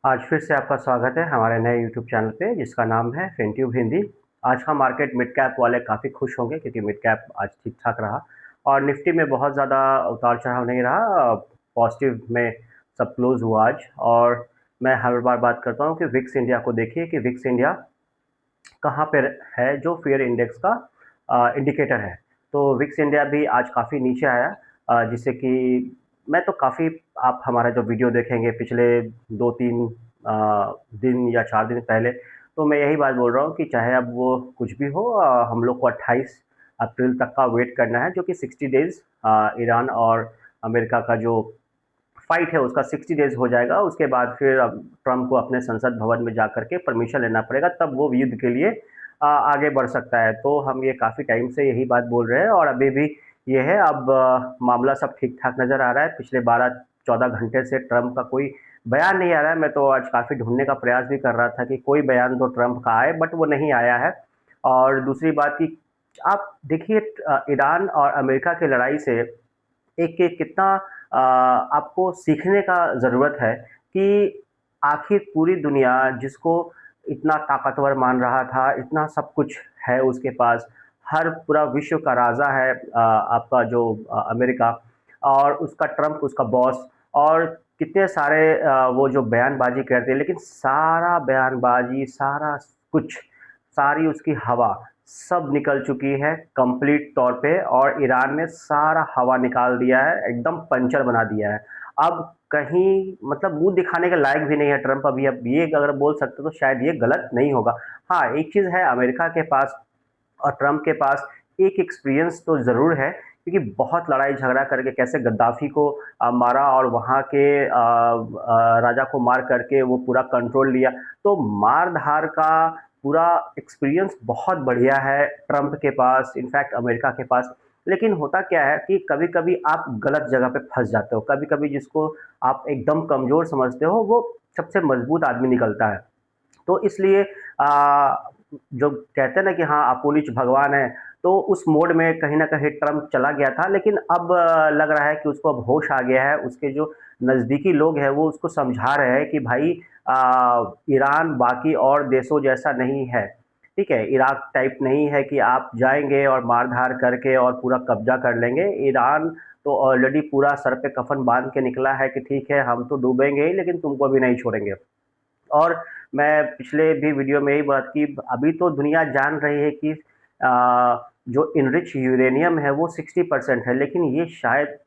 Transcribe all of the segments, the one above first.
आज फिर से आपका स्वागत है हमारे नए यूट्यूब चैनल पे जिसका नाम है फिनट्यूब हिंदी। आज का मार्केट मिड कैप वाले काफ़ी खुश होंगे क्योंकि मिड कैप आज ठीक ठाक रहा और निफ्टी में बहुत ज़्यादा उतार चढ़ाव नहीं रहा। पॉजिटिव में सब क्लोज हुआ आज। और मैं हर बार बात करता हूँ कि विक्स इंडिया को देखिए कि विक्स इंडिया कहाँ पे है, जो फेयर इंडेक्स का इंडिकेटर है। तो विक्स इंडिया भी आज काफ़ी नीचे आया, जिससे कि मैं तो काफ़ी, आप हमारा जो वीडियो देखेंगे पिछले 2-3 दिन या 4 दिन पहले, तो मैं यही बात बोल रहा हूँ कि चाहे अब वो कुछ भी हो, हम लोग को 28 अप्रैल तक का वेट करना है, जो कि 60 डेज़ ईरान और अमेरिका का जो फाइट है उसका 60 डेज़ हो जाएगा। उसके बाद फिर अब ट्रम्प को अपने संसद भवन में जाकर के परमिशन लेना पड़ेगा, तब वो युद्ध के लिए आगे बढ़ सकता है। तो हम ये काफ़ी टाइम से यही बात बोल रहे हैं और अभी भी ये है। अब मामला सब ठीक-ठाक नज़र आ रहा है। पिछले 12-14 घंटे से ट्रम्प का कोई बयान नहीं आ रहा है। मैं तो आज काफ़ी ढूँढने का प्रयास भी कर रहा था कि कोई बयान तो ट्रम्प का आए, बट वो नहीं आया है। और दूसरी बात कि आप देखिए, ईरान और अमेरिका की लड़ाई से एक कितना आपको सीखने का ज़रूरत है कि आखिर पूरी दुनिया जिसको इतना ताकतवर मान रहा था, इतना सब कुछ है उसके पास, हर पूरा विश्व का राजा है आपका जो अमेरिका, और उसका ट्रम्प उसका बॉस, और कितने सारे वो जो बयानबाजी करते हैं, लेकिन सारा बयानबाजी, सारा कुछ, सारी उसकी हवा सब निकल चुकी है कंप्लीट तौर पे, और ईरान ने सारा हवा निकाल दिया है, एकदम पंचर बना दिया है। अब कहीं मतलब मुँह दिखाने के लायक भी नहीं है ट्रम्प अभी। अब ये अगर बोल सकते तो शायद ये गलत नहीं होगा। हाँ, एक चीज़ है, अमेरिका के पास और ट्रम्प के पास एक एक्सपीरियंस तो ज़रूर है, क्योंकि बहुत लड़ाई झगड़ा करके कैसे गद्दाफ़ी को मारा और वहाँ के राजा को मार करके वो पूरा कंट्रोल लिया। तो मार-धार का पूरा एक्सपीरियंस बहुत बढ़िया है ट्रम्प के पास, इनफैक्ट अमेरिका के पास। लेकिन होता क्या है कि कभी-कभी आप गलत जगह पे फँस जाते हो। कभी-कभी जिसको आप एकदम कमज़ोर समझते हो, वो सबसे मज़बूत आदमी निकलता है। तो इसलिए जो कहते हैं ना कि हाँ, अपोलिच भगवान है, तो उस मोड में कहीं न कहीं ट्रम्प चला गया था, लेकिन अब लग रहा है कि उसको अब होश आ गया है। उसके जो नज़दीकी लोग हैं, वो उसको समझा रहे हैं कि भाई, ईरान बाकी और देशों जैसा नहीं है, ठीक है? इराक टाइप नहीं है कि आप जाएँगे और मार-धार करके और पूरा कब्ज़ा कर लेंगे। ईरान तो ऑलरेडी पूरा सर पे कफ़न बाँध के निकला है कि ठीक है, हम तो डूबेंगे ही, लेकिन तुमको भी नहीं छोड़ेंगे। और मैं पिछले भी वीडियो में यही बात की, अभी तो दुनिया जान रही है कि जो इनरिच यूरेनियम है वो 60% है, लेकिन ये शायद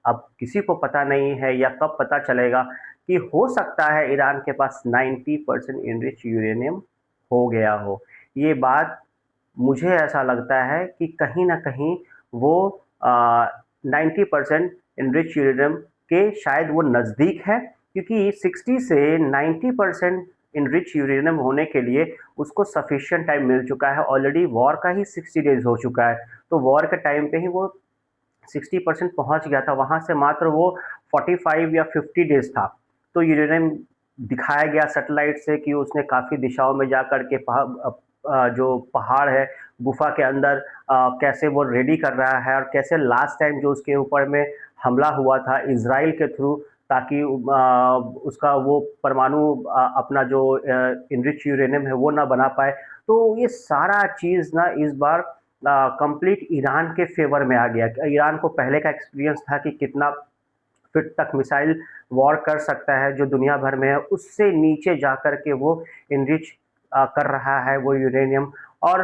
अब किसी को पता नहीं है या कब पता चलेगा कि हो सकता है ईरान के पास 90% इनरिच यूरेनियम हो गया हो। ये बात मुझे ऐसा लगता है कि कहीं न कहीं वो 90% एनरिच यूरेनियम के शायद वो नज़दीक है, क्योंकि 60 से 90% एनरिच यूरेनियम होने के लिए उसको सफिशिएंट टाइम मिल चुका है। ऑलरेडी वॉर का ही 60 डेज़ हो चुका है, तो वॉर के टाइम पे ही वो 60% पहुंच गया था। वहां से मात्र वो 45 या 50 डेज था। तो यूरेनियम दिखाया गया सैटेलाइट से कि उसने काफ़ी दिशाओं में जा कर के जो पहाड़ है, गुफा के अंदर कैसे वो रेडी कर रहा है, और कैसे लास्ट टाइम जो उसके ऊपर में हमला हुआ था इसराइल के थ्रू, ताकि उसका वो परमाणु अपना जो इनरिच यूरेनियम है वो ना बना पाए। तो ये सारा चीज़ ना इस बार कंप्लीट ईरान के फेवर में आ गया। ईरान को पहले का एक्सपीरियंस था कि कितना फिट तक मिसाइल वॉर कर सकता है जो दुनिया भर में है, उससे नीचे जा कर के वो इनरिच कर रहा है वो यूरेनियम। और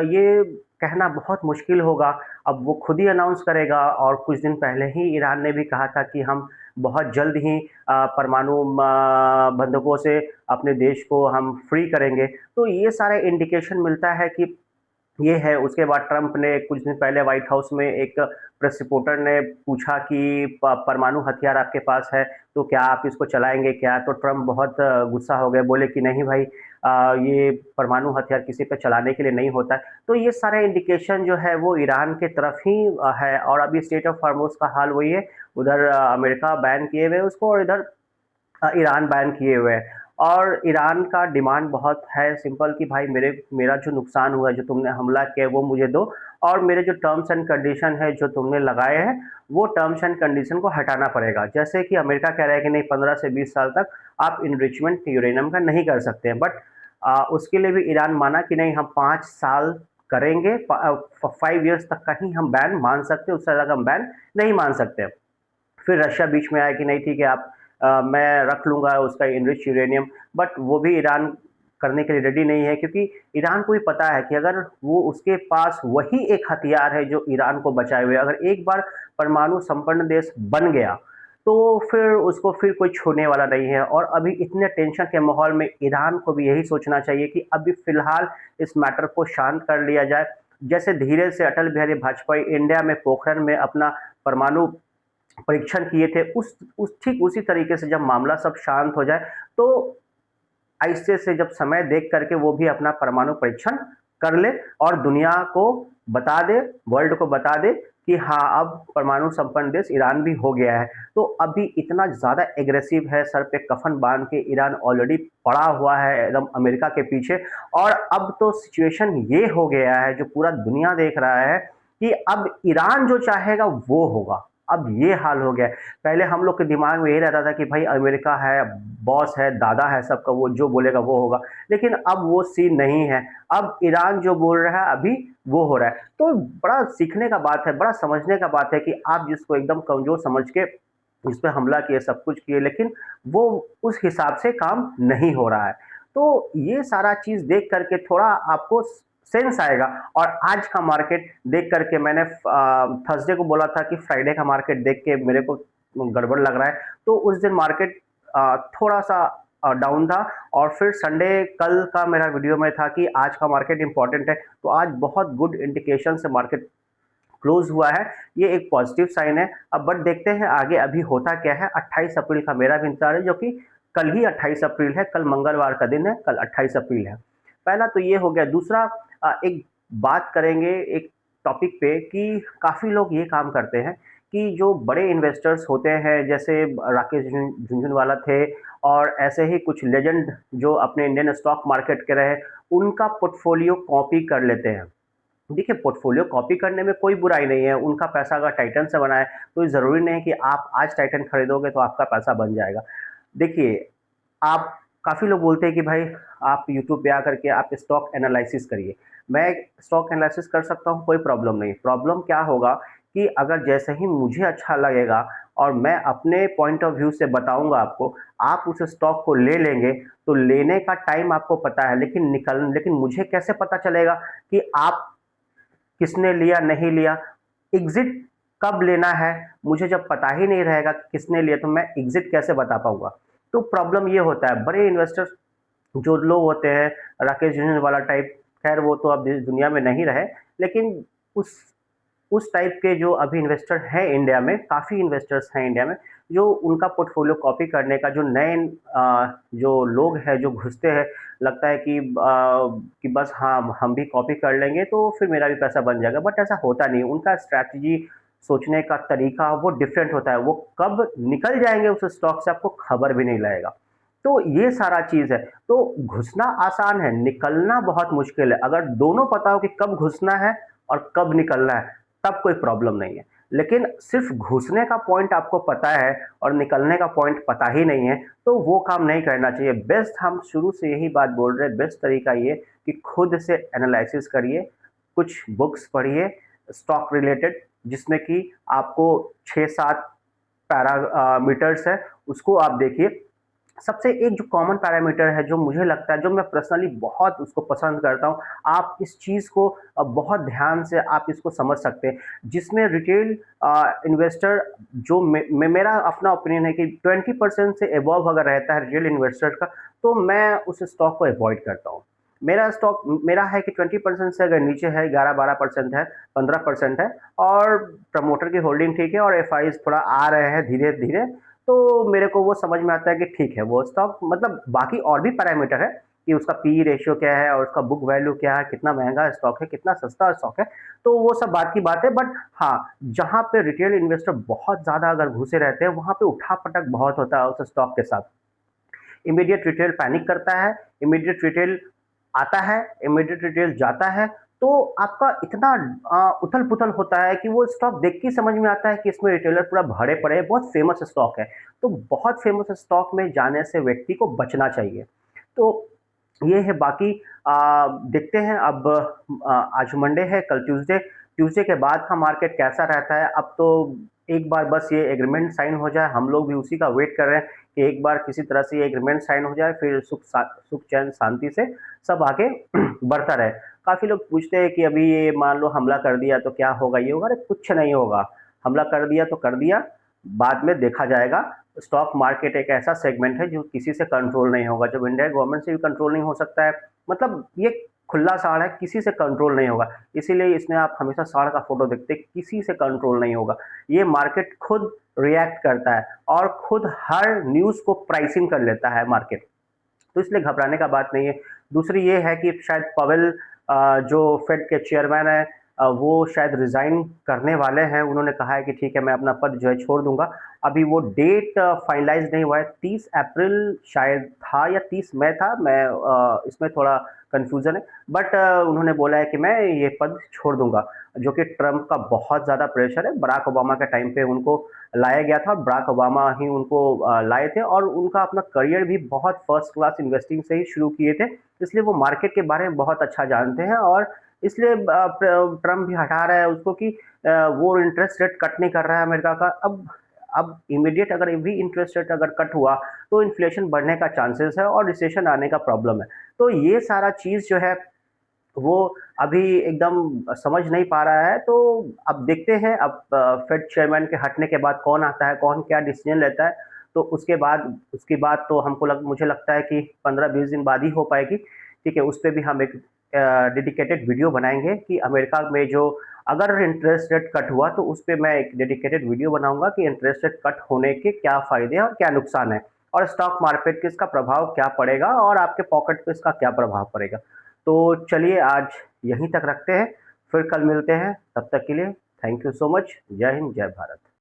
ये कहना बहुत मुश्किल होगा, अब वो खुद ही अनाउंस करेगा। और कुछ दिन पहले ही ईरान ने भी कहा था कि हम बहुत जल्द ही परमाणु बंधकों से अपने देश को हम फ्री करेंगे। तो ये सारे इंडिकेशन मिलता है कि ये है। उसके बाद ट्रंप ने कुछ दिन पहले व्हाइट हाउस में एक प्रेस रिपोर्टर ने पूछा कि परमाणु हथियार आपके पास है, तो क्या आप इसको चलाएंगे क्या? तो ट्रंप बहुत गुस्सा हो गए, बोले कि नहीं भाई, ये परमाणु हथियार किसी पे चलाने के लिए नहीं होता है। तो ये सारे इंडिकेशन जो है वो ईरान के तरफ ही है। और अभी स्टेट ऑफ हार्मोस का हाल वही है, उधर अमेरिका बैन किए हुए उसको, और इधर ईरान बैन किए हुए हैं। और ईरान का डिमांड बहुत है सिंपल कि भाई मेरा जो नुकसान हुआ है, जो तुमने हमला किया है वो मुझे दो, और मेरे जो टर्म्स एंड कंडीशन है जो तुमने लगाए हैं वो टर्म्स एंड कंडीशन को हटाना पड़ेगा। जैसे कि अमेरिका कह रहा है कि नहीं, 15 से 20 साल तक आप इनरिचमेंट यूरेनियम का नहीं कर सकते हैं, बट उसके लिए भी ईरान माना कि नहीं, हम 5 साल करेंगे, 5 ईयर्स तक का ही हम बैन मान सकते हैं, उससे ज़्यादा हम बैन नहीं मान सकते। फिर रशिया बीच में आया कि नहीं ठीक है, आप मैं रख लूँगा उसका इनरिच यूरेनियम, बट वो भी ईरान करने के लिए रेडी नहीं है, क्योंकि ईरान को भी पता है कि अगर वो उसके पास वही एक हथियार है जो ईरान को बचाए हुए, अगर एक बार परमाणु संपन्न देश बन गया तो फिर उसको फिर कोई छोड़ने वाला नहीं है। और अभी इतने टेंशन के माहौल में ईरान को भी यही सोचना चाहिए कि अभी फिलहाल इस मैटर को शांत कर लिया जाए। जैसे धीरे से अटल बिहारी वाजपेयी इंडिया में पोखरण में अपना परमाणु परीक्षण किए थे, उस ठीक उसी तरीके से जब मामला सब शांत हो जाए तो ऐसे से जब समय देख करके वो भी अपना परमाणु परीक्षण कर ले और दुनिया को बता दे, वर्ल्ड को बता दे कि हाँ, अब परमाणु संपन्न देश ईरान भी हो गया है। तो अभी इतना ज़्यादा एग्रेसिव है, सर पे कफन बांध के ईरान ऑलरेडी पड़ा हुआ है एकदम अमेरिका के पीछे। और अब तो सिचुएशन ये हो गया है जो पूरा दुनिया देख रहा है कि अब ईरान जो चाहेगा वो होगा। अब ये हाल हो गया है। पहले हम लोग के दिमाग में यही रहता था कि भाई अमेरिका है, बॉस है, दादा है सबका, वो जो बोलेगा वो होगा। लेकिन अब वो सीन नहीं है। अब ईरान जो बोल रहा है अभी वो हो रहा है। तो बड़ा सीखने का बात है, बड़ा समझने का बात है कि आप जिसको एकदम कमजोर समझ के इस पे हमला किए, सब कुछ किए, लेकिन वो उस हिसाब से काम नहीं हो रहा है। तो ये सारा चीज़ देख करके थोड़ा आपको सेंस आएगा। और आज का मार्केट देख करके मैंने थर्सडे को बोला था कि फ्राइडे का मार्केट देख के मेरे को गड़बड़ लग रहा है, तो उस दिन मार्केट थोड़ा सा डाउन था। और फिर संडे कल का मेरा वीडियो में था कि आज का मार्केट इंपॉर्टेंट है, तो आज बहुत गुड इंडिकेशन से मार्केट क्लोज हुआ है। ये एक पॉजिटिव साइन है। अब बट देखते हैं आगे अभी होता क्या है। 28 अप्रैल का मेरा भी इंतजार है, जो कि कल ही 28 अप्रैल है, कल मंगलवार का दिन है, कल 28 अप्रैल है। पहला तो ये हो गया। दूसरा, एक बात करेंगे एक टॉपिक पे कि काफ़ी लोग ये काम करते हैं कि जो बड़े इन्वेस्टर्स होते हैं, जैसे राकेश झुनझुनवाला थे और ऐसे ही कुछ लेजेंड जो अपने इंडियन स्टॉक मार्केट के रहे, उनका पोर्टफोलियो कॉपी कर लेते हैं। देखिए, पोर्टफोलियो कॉपी करने में कोई बुराई नहीं है। उनका पैसा अगर टाइटन से बना है तो ज़रूरी नहीं कि आप आज टाइटन खरीदोगे तो आपका पैसा बन जाएगा। देखिए, आप काफ़ी लोग बोलते हैं कि भाई आप यूट्यूब पे आकर के आप स्टॉक एनालिसिस करिए। मैं स्टॉक एनालिसिस कर सकता हूँ, कोई प्रॉब्लम नहीं। प्रॉब्लम क्या होगा कि अगर जैसे ही मुझे अच्छा लगेगा और मैं अपने पॉइंट ऑफ व्यू से बताऊँगा आपको, आप उस स्टॉक को ले लेंगे, तो लेने का टाइम आपको पता है, लेकिन मुझे कैसे पता चलेगा कि आप किसने लिया, नहीं लिया, एग्ज़िट कब लेना है, मुझे जब पता ही नहीं रहेगा कि किसने लिया तो मैं एग्ज़िट कैसे बता पाऊँगा? तो प्रॉब्लम ये होता है। बड़े इन्वेस्टर्स जो लोग होते हैं, राकेश झुनझुनवाला टाइप, खैर वो तो अब इस दुनिया में नहीं रहे, लेकिन उस उस टाइप के जो अभी इन्वेस्टर हैं इंडिया में, काफ़ी इन्वेस्टर्स हैं इंडिया में, जो उनका पोर्टफोलियो कॉपी करने का, जो नए जो लोग हैं जो घुसते हैं, लगता है कि बस हाँ, हम भी कॉपी कर लेंगे तो फिर मेरा भी पैसा बन जाएगा, बट ऐसा होता नहीं। उनका स्ट्रैटेजी, सोचने का तरीका वो डिफरेंट होता है। वो कब निकल जाएँगे उस स्टॉक से आपको खबर भी नहीं लगेगा। तो ये सारा चीज़ है। तो घुसना आसान है, निकलना बहुत मुश्किल है। अगर दोनों पता हो कि कब घुसना है और कब निकलना है, तब कोई प्रॉब्लम नहीं है। लेकिन सिर्फ़ घुसने का पॉइंट आपको पता है और निकलने का पॉइंट पता ही नहीं है, तो वो काम नहीं करना चाहिए। बेस्ट, हम शुरू से यही बात बोल रहे हैं, बेस्ट तरीका ये कि खुद से एनालिसिस करिए, कुछ बुक्स पढ़िए स्टॉक रिलेटेड, जिसमें कि आपको 6-7 पैरामीटर्स है, उसको आप देखिए। सबसे एक जो कॉमन पैरामीटर है, जो मुझे लगता है, जो मैं पर्सनली बहुत उसको पसंद करता हूँ, आप इस चीज़ को बहुत ध्यान से आप इसको समझ सकते हैं, जिसमें रिटेल इन्वेस्टर, जो मेरा अपना ओपिनियन है कि 20% से अबव अगर रहता है रिटेल इन्वेस्टर का, तो मैं उस स्टॉक को अवॉइड करता हूँ। मेरा है कि 20% से अगर नीचे है, 11-12% है, 15% है, और प्रमोटर की होल्डिंग ठीक है और एफआईज थोड़ा आ रहे हैं धीरे धीरे, तो मेरे को वो समझ में आता है कि ठीक है, वो स्टॉक, मतलब बाकी और भी पैरामीटर है कि उसका पी रेशियो क्या है और उसका बुक वैल्यू क्या है, कितना महंगा स्टॉक है, कितना सस्ता स्टॉक है, तो वो सब बात की बात है। बट हाँ, जहाँ पे रिटेल इन्वेस्टर बहुत ज़्यादा अगर घुसे रहते हैं, वहाँ पे उठा पटक बहुत होता है उस स्टॉक के साथ। इमीडिएट रिटेल पैनिक करता है, इमीडिएट रिटेल आता है, इमीडिएट रिटेल जाता है, तो आपका इतना उथल-पुथल होता है कि वो स्टॉक देख के ही समझ में आता है कि इसमें रिटेलर पूरा भरे पड़े हैं, बहुत फेमस स्टॉक है। तो बहुत फेमस स्टॉक में जाने से व्यक्ति को बचना चाहिए। तो ये है, बाकी देखते हैं अब। आज मंडे है, कल ट्यूसडे, ट्यूसडे के बाद का मार्केट कैसा रहता है। अब तो एक बार बस ये एग्रीमेंट साइन हो जाए, हम लोग भी उसी का वेट कर रहे हैं कि एक बार किसी तरह से ये एग्रीमेंट साइन हो जाए, फिर सुख चैन शांति से सब आगे बढ़ता रहे। काफ़ी लोग पूछते हैं कि अभी ये मान लो हमला कर दिया तो क्या होगा, ये होगा? अरे कुछ नहीं होगा। हमला कर दिया तो कर दिया, बाद में देखा जाएगा। स्टॉक मार्केट एक ऐसा सेगमेंट है जो किसी से कंट्रोल नहीं होगा, जब इंडियन गवर्नमेंट से भी कंट्रोल नहीं हो सकता है, मतलब ये खुला साड़ है, किसी से कंट्रोल नहीं होगा। इसीलिए इसमें आप हमेशा साड़ का फोटो देखते, किसी से कंट्रोल नहीं होगा। ये मार्केट खुद रिएक्ट करता है और खुद हर न्यूज़ को प्राइसिंग कर लेता है मार्केट, तो इसलिए घबराने का बात नहीं है। दूसरी ये है कि शायद पवेल जो फेड के चेयरमैन हैं, वो शायद रिज़ाइन करने वाले हैं। उन्होंने कहा है कि ठीक है, मैं अपना पद जो है छोड़ दूँगा। अभी वो डेट फाइनलाइज़ नहीं हुआ है, 30 अप्रैल शायद था या 30 मई था, मैं इसमें थोड़ा कन्फ्यूज़न है। बट उन्होंने बोला है कि मैं ये पद छोड़ दूँगा, जो कि ट्रंप का बहुत ज़्यादा प्रेशर है। बराक ओबामा के टाइम पे उनको लाया गया था, बराक ओबामा ही उनको लाए थे, और उनका अपना करियर भी बहुत फर्स्ट क्लास इन्वेस्टिंग से ही शुरू किए थे, इसलिए वो मार्केट के बारे में बहुत अच्छा जानते हैं। और इसलिए ट्रम्प भी हटा रहा है उसको कि वो इंटरेस्ट रेट कट नहीं कर रहा है अमेरिका का। अब इमीडिएट अगर भी इंटरेस्ट रेट अगर कट हुआ तो इन्फ्लेशन बढ़ने का चांसेस है और रिसेशन आने का प्रॉब्लम है। तो ये सारा चीज़ जो है वो अभी एकदम समझ नहीं पा रहा है। तो अब देखते हैं, अब फेड चेयरमैन के हटने के बाद कौन आता है, कौन क्या डिसीजन लेता है, तो उसके बाद तो मुझे लगता है कि 15-20 दिन बाद ही हो पाएगी। ठीक है, उस पे भी हम एक डेडिकेटेड वीडियो बनाएंगे कि अमेरिका में जो अगर इंटरेस्ट रेट कट हुआ तो उस पे मैं एक डेडिकेटेड वीडियो बनाऊंगा कि इंटरेस्ट रेट कट होने के क्या फ़ायदे हैं और क्या नुकसान है, और स्टॉक मार्केट पे इसका प्रभाव क्या पड़ेगा और आपके पॉकेट पे इसका क्या प्रभाव पड़ेगा। तो चलिए आज यहीं तक रखते हैं, फिर कल मिलते हैं, तब तक के लिए थैंक यू सो मच। जय हिंद, जय भारत।